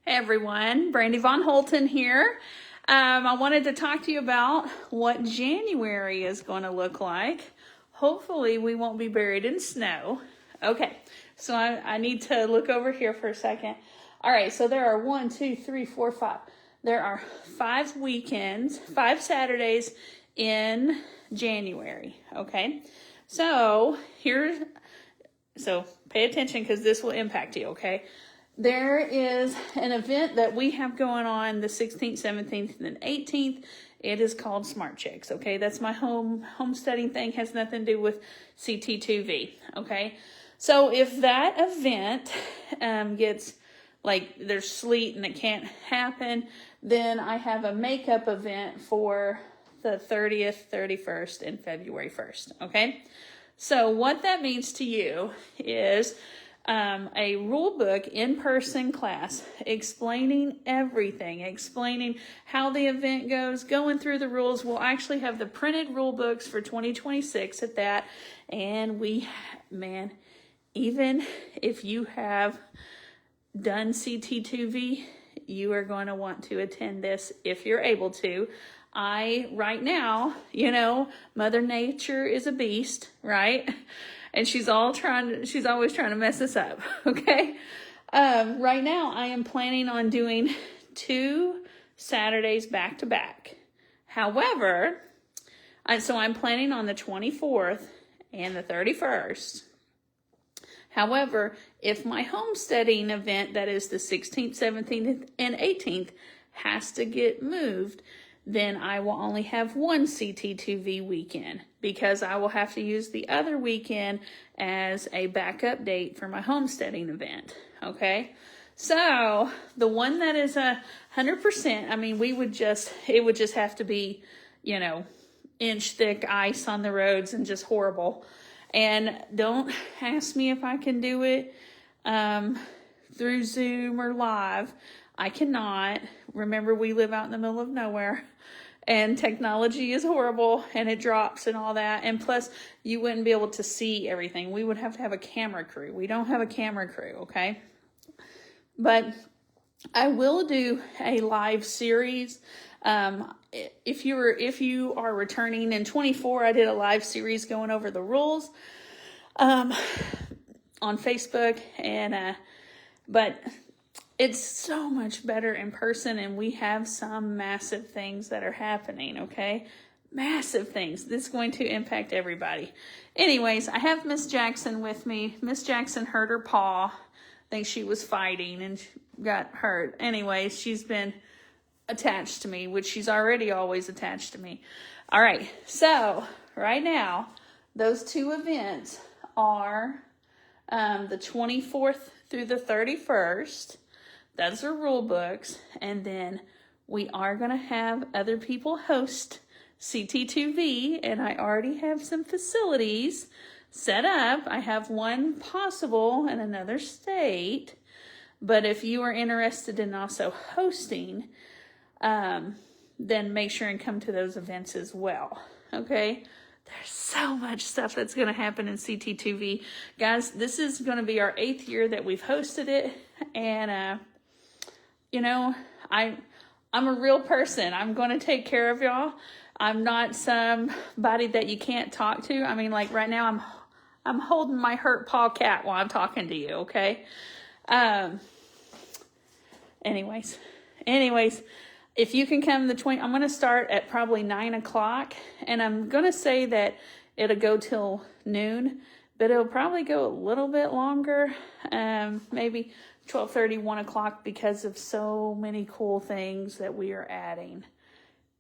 Hey everyone, Brandy Von Holton here. I wanted to talk to you about what January is going to look like. Hopefully we won't be buried in snow. Okay, so I need to look over here for a second. All right, so there are 1, 2, 3, 4, 5. There are 5 weekends, 5 Saturdays in January, okay? So pay attention because this will impact you, okay? There is an event that we have going on the 16th, 17th, and 18th. It is called Smart Chicks, okay? That's my homesteading thing. Has nothing to do with CT2V, okay? So if that event gets, like, there's sleet and it can't happen, then I have a makeup event for the 30th, 31st, and February 1st, okay? So what that means to you is a rule book in-person class explaining everything, explaining how the event goes, going through the rules. We'll actually have the printed rule books for 2026 at that. And even if you have done CT2V, you are going to want to attend this if you're able to. Right now, Mother Nature is a beast, right? And she's always trying to mess us up, okay? Right now, I am planning on doing 2 Saturdays back to back. However, I'm planning on the 24th and the 31st. However, if my homesteading event, that is the 16th, 17th, and 18th, has to get moved, then I will only have one CT2V weekend because I will have to use the other weekend as a backup date for my homesteading event, okay? So the one that is 100%, it would just have to be, inch thick ice on the roads and just horrible. And don't ask me if I can do it through Zoom or live. I cannot. Remember, we live out in the middle of nowhere and technology is horrible and it drops and all that. And plus, you wouldn't be able to see everything. We would have to have a camera crew. We don't have a camera crew, okay? But I will do a live series. If you are returning in 24, I did a live series going over the rules on Facebook, but it's so much better in person, and we have some massive things that are happening, okay? Massive things. This is going to impact everybody. Anyways, I have Miss Jackson with me. Miss Jackson hurt her paw. I think she was fighting and she got hurt. Anyways, she's been attached to me, which she's already always attached to me. All right, so right now, those 2 events are the 24th through the 31st. Those are rule books. And then we are going to have other people host CT2V, and I already have some facilities set up. I have one possible in another state. But if you are interested in also hosting, then make sure and come to those events as well, okay? There's so much stuff that's going to happen in CT2V. Guys, this is going to be our 8th year that we've hosted it, and, I'm a real person. I'm going to take care of y'all. I'm not somebody that you can't talk to. I mean, like right now, I'm holding my hurt paw cat while I'm talking to you, okay? Anyways, if you can come I'm going to start at probably 9 o'clock, and I'm going to say that it'll go till noon, but it'll probably go a little bit longer, maybe 12:30, 1 o'clock, because of so many cool things that we are adding.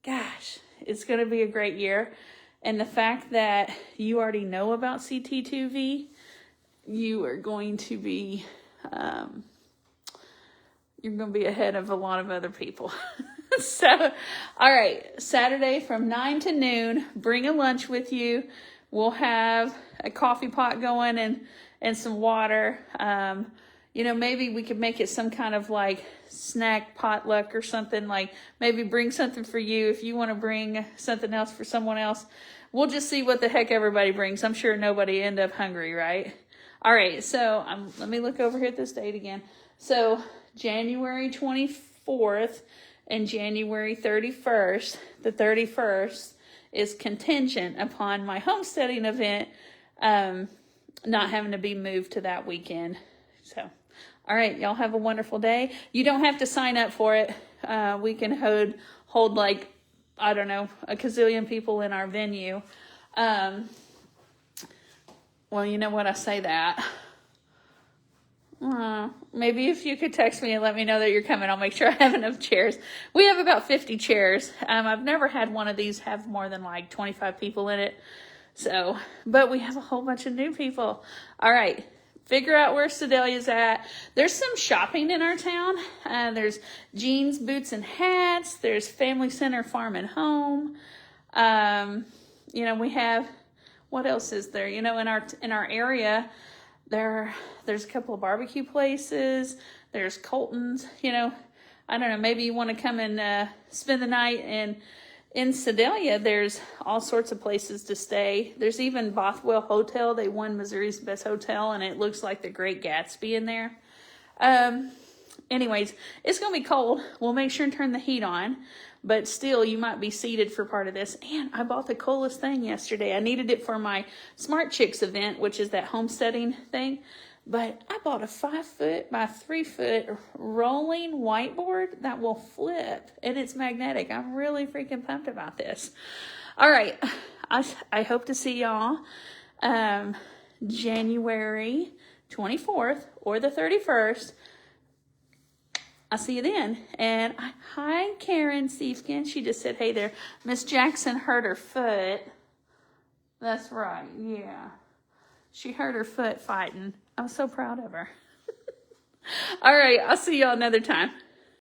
Gosh, it's going to be a great year. And the fact that you already know about CT2V, you are going to be, you're going to be ahead of a lot of other people. So, all right, Saturday from 9 to noon, bring a lunch with you. We'll have a coffee pot going and some water. Maybe we could make it some kind of like snack potluck or something, like maybe bring something for you. If you want to bring something else for someone else, we'll just see what the heck everybody brings. I'm sure nobody end up hungry, right? All right, so let me look over here at this date again. So January 24th and January 31st. The 31st is contingent upon my homesteading event not having to be moved to that weekend. So, all right, y'all have a wonderful day. You don't have to sign up for it. We can hold like, I don't know, a gazillion people in our venue. Well, you know what, I say that. Maybe if you could text me and let me know that you're coming, I'll make sure I have enough chairs. We have about 50 chairs. I've never had one of these have more than like 25 people in it. So, but we have a whole bunch of new people. All right. Figure out where Sedalia's at. There's some shopping in our town. There's jeans, boots, and hats. There's Family Center Farm and Home. We have, what else is there? In our area, there's a couple of barbecue places. There's Colton's. I don't know. Maybe you want to come and spend the night. And in Sedalia, there's all sorts of places to stay. There's even Bothwell Hotel. They won Missouri's best hotel, and it looks like the Great Gatsby in there. Anyways, it's going to be cold. We'll make sure and turn the heat on. But still, you might be seated for part of this. And I bought the coolest thing yesterday. I needed it for my Smart Chicks event, which is that homesteading thing. But I bought a 5-foot by 3-foot rolling whiteboard that will flip. And it's magnetic. I'm really freaking pumped about this. All right. I hope to see y'all January 24th or the 31st. I'll see you then. And hi, Karen Seefkin. She just said, hey there. Miss Jackson hurt her foot. That's right. Yeah. She hurt her foot fighting. I'm so proud of her. All right. I'll see y'all another time.